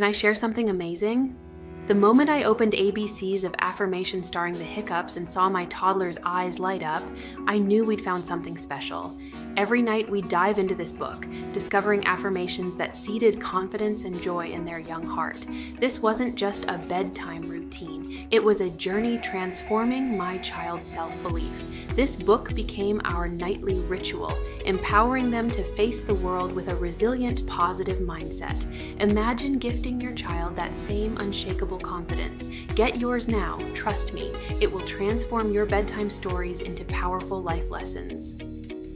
Can I share something amazing? The moment I opened ABCs of Affirmation starring the Hiccups and saw my toddler's eyes light up, I knew we'd found something special. Every night we'd dive into this book, discovering affirmations that seeded confidence and joy in their young heart. This wasn't just a bedtime routine, it was a journey transforming my child's self-belief. This book became our nightly ritual, empowering them to face the world with a resilient, positive mindset. Imagine gifting your child that same unshakable confidence. Get yours now, trust me. It will transform your bedtime stories into powerful life lessons.